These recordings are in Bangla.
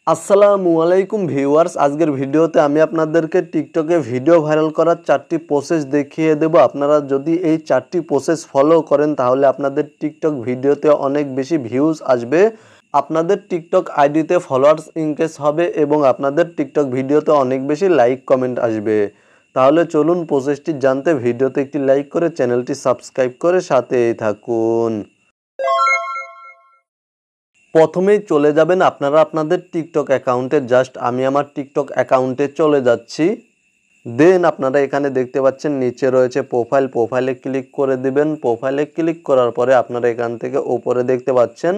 আসসালামু আলাইকুম ভিউয়ার্স, আজকের ভিডিওতে আমি আপনাদেরকে টিকটকে ভিডিও ভাইরাল করার 4টি প্রসেস দেখিয়ে দেব। আপনারা যদি এই 4টি প্রসেস ফলো করেন তাহলে আপনাদের টিকটক ভিডিওতে অনেক বেশি ভিউজ আসবে, আপনাদের টিকটক আইডিতে ফলোয়ার্স ইনক্রিজ হবে এবং আপনাদের টিকটক ভিডিওতে অনেক বেশি লাইক কমেন্ট আসবে। তাহলে চলুন প্রসেসটি জানতে ভিডিওতে একটি লাইক করে চ্যানেলটি সাবস্ক্রাইব করে সাথেই থাকুন। প্রথমেই চলে যাবেন আপনারা আপনাদের টিকটক অ্যাকাউন্টে। জাস্ট আমি আমার টিকটক অ্যাকাউন্টে চলে যাচ্ছি। দেন আপনারা এখানে দেখতে পাচ্ছেন নিচে রয়েছে প্রোফাইলে ক্লিক করে দিবেন। প্রোফাইলে ক্লিক করার পরে আপনারা এখান থেকে উপরে দেখতে পাচ্ছেন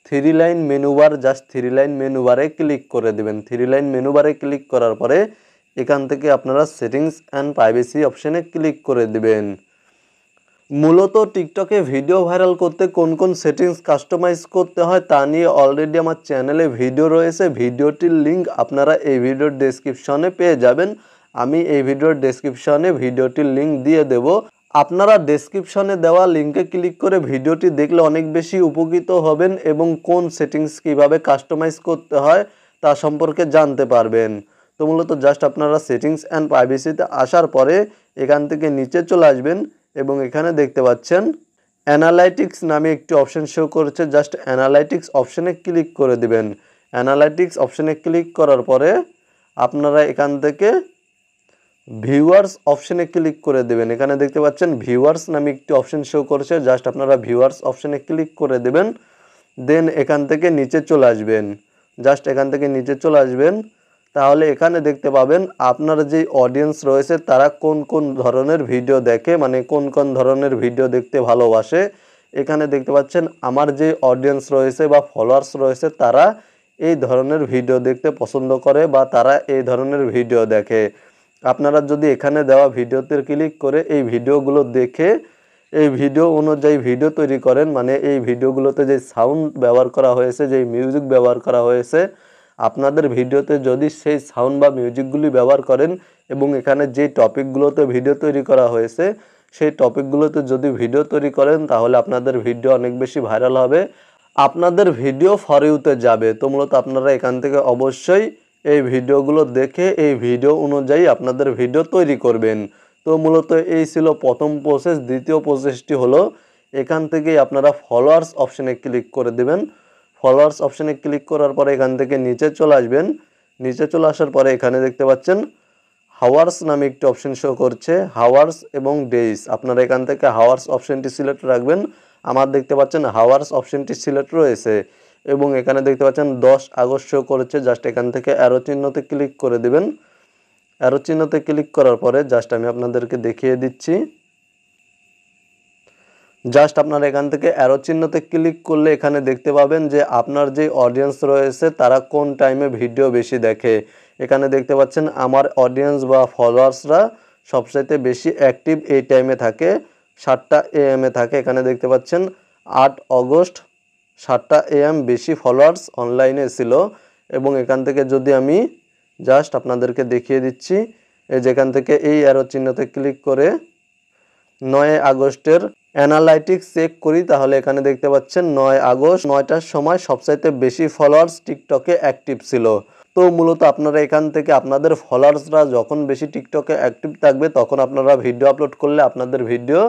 3 line menu bar, just 3 line menu বারে ক্লিক করে দিবেন। 3 লাইন মেনু বারে ক্লিক করার পরে এখান থেকে আপনারা সেটিংস অ্যান্ড প্রাইভেসি অপশানে ক্লিক করে দিবেন। মূলত টিকটকে ভিডিও ভাইরাল করতে কোন কোন সেটিংস কাস্টমাইজ করতে হয় তা নিয়ে অলরেডি আমার চ্যানেলে ভিডিও রয়েছে। ভিডিওটির লিঙ্ক আপনারা এই ভিডিওর ডেসক্রিপশনে পেয়ে যাবেন। আমি এই ভিডিওর ডেসক্রিপশনে ভিডিওটির লিঙ্ক দিয়ে দেব। আপনারা ডেসক্রিপশনে দেওয়া লিঙ্কে ক্লিক করে ভিডিওটি দেখলে অনেক বেশি উপকৃত হবেন এবং কোন সেটিংস কিভাবে কাস্টমাইজ করতে হয় তা সম্পর্কে জানতে পারবেন। তো মূলত জাস্ট আপনারা সেটিংস অ্যান্ড প্রাইভেসিতে আসার পরে এখান থেকে নিচে চলে আসবেন এবং এখানে দেখতে পাচ্ছেন অ্যানালাইটিক্স নামে একটি অপশন শো করছে। জাস্ট অ্যানালাইটিক্স অপশানে ক্লিক করে দিবেন। অ্যানালাইটিক্স অপশানে ক্লিক করার পরে আপনারা এখান থেকে ভিউয়ার্স অপশানে ক্লিক করে দেবেন। এখানে দেখতে পাচ্ছেন ভিউয়ার্স নামে একটি অপশন শো করছে। জাস্ট আপনারা ভিউয়ার্স অপশানে ক্লিক করে দেবেন। দেন এখান থেকে নিচে চলে আসবেন। জাস্ট এখান থেকে নিচে চলে আসবেন। তাহলে এখানে দেখতে পাবেন আপনার যে অডিয়েন্স রয়েছে তারা কোন কোন ধরনের ভিডিও দেখে, মানে কোন কোন ধরনের ভিডিও দেখতে ভালোবাসে। এখানে দেখতে পাচ্ছেন আমার যে অডিয়েন্স রয়েছে বা ফলোয়ার্স রয়েছে তারা এই ধরনের ভিডিও দেখতে পছন্দ করে বা তারা এই ধরনের ভিডিও দেখে। আপনারা যদি এখানে দেওয়া ভিডিওতে ক্লিক করে এই ভিডিওগুলো দেখে এই ভিডিও অনুযায়ী ভিডিও তৈরি করেন, মানে এই ভিডিওগুলোতে যে সাউন্ড ব্যবহার করা হয়েছে, যে মিউজিক ব্যবহার করা হয়েছে, আপনাদের ভিডিওতে যদি সেই সাউন্ড বা মিউজিকগুলি ব্যবহার করেন এবং এখানে যে টপিকগুলোতে ভিডিও তৈরি করা হয়েছে সেই টপিকগুলোতে যদি ভিডিও তৈরি করেন তাহলে আপনাদের ভিডিও অনেক বেশি ভাইরাল হবে, আপনাদের ভিডিও ফর ইউতে যাবে। তো মূলত আপনারা এখান থেকে অবশ্যই এই ভিডিওগুলো দেখে এই ভিডিও অনুযায়ী আপনাদের ভিডিও তৈরি করবেন। তো মূলত এই ছিল প্রথম প্রসেস। দ্বিতীয় প্রসেসটি হলো এখান থেকেই আপনারা ফলোয়ার্স অপশানে ক্লিক করে দেবেন। ফলোয়ার্স অপশানে ক্লিক করার পরে এখান থেকে নিচে চলে আসবেন। নিচে চলে আসার পরে এখানে দেখতে পাচ্ছেন হাওয়ার্স নামে একটি অপশন শো করছে, হাওয়ার্স এবং ডেইজ। আপনারা এখান থেকে হাওয়ার্স অপশানটি সিলেক্ট রাখবেন। আমার দেখতে পাচ্ছেন হাওয়ার্স অপশানটি সিলেক্ট রয়েছে এবং এখানে দেখতে পাচ্ছেন 10 আগস্ট শো করেছে। জাস্ট এখান থেকে অ্যারো চিহ্নতে ক্লিক করে দেবেন। অ্যারো চিহ্নতে ক্লিক করার পরে জাস্ট আমি আপনাদেরকে দেখিয়ে দিচ্ছি। জাস্ট আপনারা এখান থেকে অ্যারো চিহ্নতে ক্লিক করলে এখানে দেখতে পাবেন যে আপনার যে অডিয়েন্স রয়েছে তারা কোন টাইমে ভিডিও বেশি দেখে। এখানে দেখতে পাচ্ছেন আমার অডিয়েন্স বা ফলোয়ার্সরা সবচাইতে বেশি অ্যাক্টিভ এই টাইমে থাকে, 7টা AM থাকে। এখানে দেখতে পাচ্ছেন 8 আগস্ট 7টা AM বেশি ফলোয়ার্স অনলাইনে ছিল। এবং এখান থেকে যদি আমি জাস্ট আপনাদেরকে দেখিয়ে দিচ্ছি, এই যেখান থেকে এই অ্যারো চিহ্নতে ক্লিক করে 9 আগস্টের অ্যানালাইটিক্স চেক করি তাহলে এখানে দেখতে পাচ্ছেন 9 আগস্ট 9টার সময় সবচাইতে বেশি ফলোয়ার্স টিকটকে অ্যাক্টিভ ছিল। তো মূলত আপনারা এখান থেকে আপনাদের ফলোয়ার্সরা যখন বেশি টিকটকে অ্যাক্টিভ থাকবে তখন আপনারা ভিডিও আপলোড করলে আপনাদের ভিডিও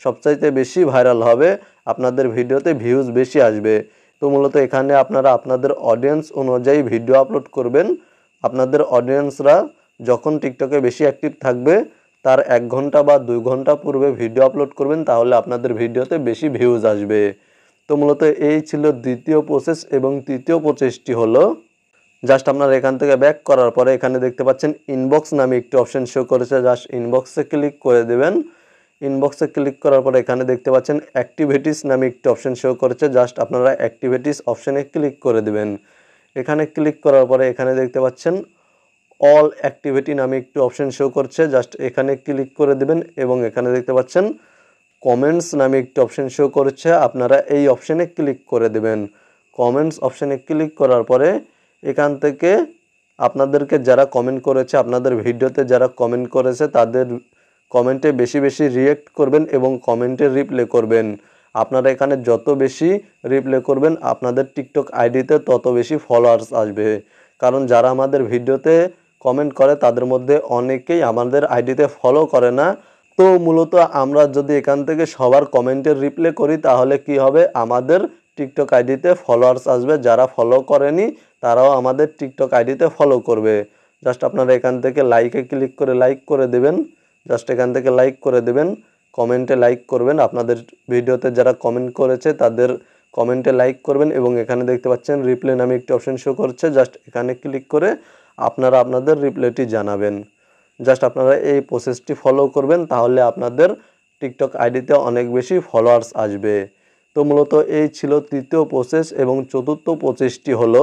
সবচাইতে বেশি ভাইরাল হবে, আপনাদের ভিডিওতে ভিউজ বেশি আসবে। তো মূলত এখানে আপনারা আপনাদের অডিয়েন্স অনুযায়ী ভিডিও আপলোড করবেন। আপনাদের অডিয়েন্সরা যখন টিকটকে বেশি অ্যাক্টিভ থাকবে তার 1 ঘন্টা বা 2 ঘন্টা পূর্বে ভিডিও আপলোড করবেন, তাহলে আপনাদের ভিডিওতে বেশি ভিউজ আসবে। তো মূলত এই ছিল দ্বিতীয় প্রসেস। এবং তৃতীয় প্রসেসটি হলো জাস্ট আপনারা এখান থেকে ব্যাক করার পরে এখানে দেখতে পাচ্ছেন ইনবক্স নামে একটি অপশন শো করেছে। জাস্ট ইনবক্সে ক্লিক করে দেবেন। ইনবক্সে ক্লিক করার পরে এখানে দেখতে পাচ্ছেন অ্যাক্টিভিটিস নামে একটি অপশন শো করেছে। জাস্ট আপনারা অ্যাক্টিভিটিস অপশানে ক্লিক করে দেবেন। এখানে ক্লিক করার পরে এখানে দেখতে পাচ্ছেন অল অ্যাক্টিভিটি নামে একটি অপশন শো করছে। জাস্ট এখানে ক্লিক করে দেবেন এবং এখানে দেখতে পাচ্ছেন কমেন্টস নামে একটি অপশন শো করছে, আপনারা এই অপশানে ক্লিক করে দেবেন। কমেন্টস অপশানে ক্লিক করার পরে এখান থেকে আপনাদেরকে যারা কমেন্ট করেছে, আপনাদের ভিডিওতে যারা কমেন্ট করেছে তাদের কমেন্টে বেশি বেশি রিঅ্যাক্ট করবেন এবং কমেন্টে রিপ্লাই করবেন। আপনারা এখানে যত বেশি রিপ্লাই করবেন আপনাদের টিকটক আইডিতে তত বেশি ফলোয়ার্স আসবে। কারণ যারা আমাদের ভিডিওতে কমেন্ট করে তাদের মধ্যে অনেকেই আমাদের আইডিতে ফলো করে না। তো মূলত আমরা যদি এখান থেকে সবার কমেন্টের রিপ্লাই করি তাহলে কি হবে, আমাদের টিকটক আইডিতে ফলোয়ার্স আসবে। যারা ফলো করেনি তারাও আমাদের টিকটক আইডিতে ফলো করবে। জাস্ট আপনারা এখান থেকে লাইকে ক্লিক করে লাইক করে দেবেন। জাস্ট এখান থেকে লাইক করে দেবেন, কমেন্টে লাইক করবেন। আপনাদের ভিডিওতে যারা কমেন্ট করেছে তাদের কমেন্টে লাইক করবেন এবং এখানে দেখতে পাচ্ছেন রিপ্লাই নামে একটি অপশন শো করছে। জাস্ট এখানে ক্লিক করে আপনারা আপনাদের রিপ্লাইটি জানাবেন। জাস্ট আপনারা এই প্রসেসটি ফলো করবেন, তাহলে আপনাদের টিকটক আইডিতে অনেক বেশি ফলোয়ার্স আসবে। তো মূলত এই ছিল তৃতীয় প্রসেস। এবং চতুর্থ প্রসেসটি হলো,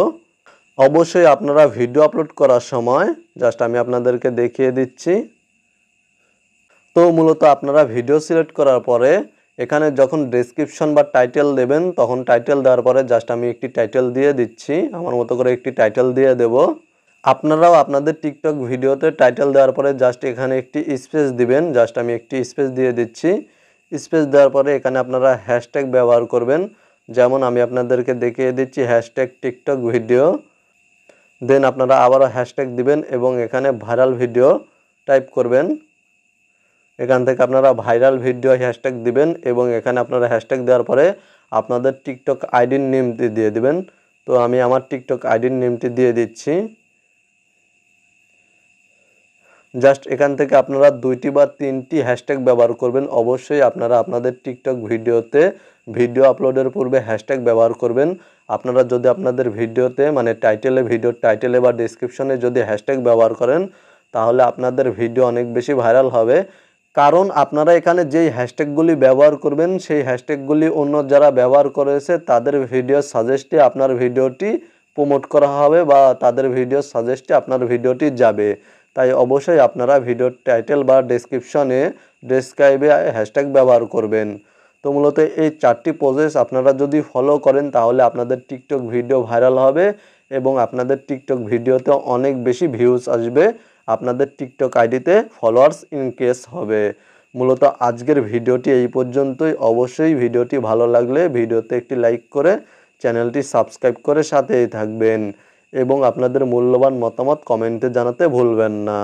অবশ্যই আপনারা ভিডিও আপলোড করার সময় জাস্ট আমি আপনাদেরকে দেখিয়ে দিচ্ছি। তো মূলত আপনারা ভিডিও সিলেক্ট করার পরে এখানে যখন ডেসক্রিপশন বা টাইটেল দেবেন তখন টাইটেল দেওয়ার পরে জাস্ট আমি একটি টাইটেল দিয়ে দিচ্ছি, আমার মতো করে একটি টাইটেল দিয়ে দেব। আপনারাও আপনাদের টিকটক ভিডিওতে টাইটেল দেওয়ার পরে জাস্ট এখানে একটি স্পেস দিবেন। জাস্ট আমি একটি স্পেস দিয়ে দিচ্ছি। স্পেস দেওয়ার পরে এখানে আপনারা হ্যাশট্যাগ ব্যবহার করবেন। যেমন আমি আপনাদেরকে দেখিয়ে দিচ্ছি হ্যাশট্যাগ টিকটক ভিডিও। দেন আপনারা আবারও হ্যাশট্যাগ দিবেন এবং এখানে ভাইরাল ভিডিও টাইপ করবেন। এখান থেকে আপনারা ভাইরাল ভিডিও হ্যাশট্যাগ দিবেন এবং এখানে আপনারা হ্যাশট্যাগ দেওয়ার পরে আপনাদের টিকটক আইডির নেমটি দিয়ে দিবেন। তো আমি আমার টিকটক আইডির নেমটি দিয়ে দিচ্ছি। জাস্ট এখান থেকে আপনারা 2টি বা 3টি হ্যাশট্যাগ ব্যবহার করবেন। অবশ্যই আপনারা আপনাদের টিকটক ভিডিওতে ভিডিও আপলোডের পূর্বে হ্যাশট্যাগ ব্যবহার করবেন। আপনারা যদি আপনাদের ভিডিওতে মানে ভিডিওর টাইটেলে বা ডেসক্রিপশনে যদি হ্যাশট্যাগ ব্যবহার করেন তাহলে আপনাদের ভিডিও অনেক বেশি ভাইরাল হবে। কারণ আপনারা এখানে যেই হ্যাশট্যাগুলি ব্যবহার করবেন সেই হ্যাশট্যাগুলি অন্য যারা ব্যবহার করেছে তাদের ভিডিও সাজেস্টে আপনার ভিডিওটি প্রমোট করা হবে বা তাদের ভিডিও সাজেস্টে আপনার ভিডিওটি যাবে। তাই অবশ্যই আপনারা ভিডিওর টাইটেল বা ডেসক্রাইবে হ্যাশট্যাগ ব্যবহার করবেন। তো মূলত এই 4টি প্রসেস আপনারা যদি ফলো করেন তাহলে আপনাদের টিকটক ভিডিও ভাইরাল হবে এবং আপনাদের টিকটক ভিডিওতে অনেক বেশি ভিউজ আসবে। আপনাদের টিকটক আইডিতে ফলোয়ার্স ইনক্রিজ হবে। মূলত আজকের ভিডিওটি এই পর্যন্তই। অবশ্যই ভিডিওটি ভালো লাগলে ভিডিওতে একটি লাইক করে চ্যানেলটি সাবস্ক্রাইব করে সাথেই থাকবেন এবং আপনাদের মূল্যবান মতামত কমেন্টে জানাতে ভুলবেন না।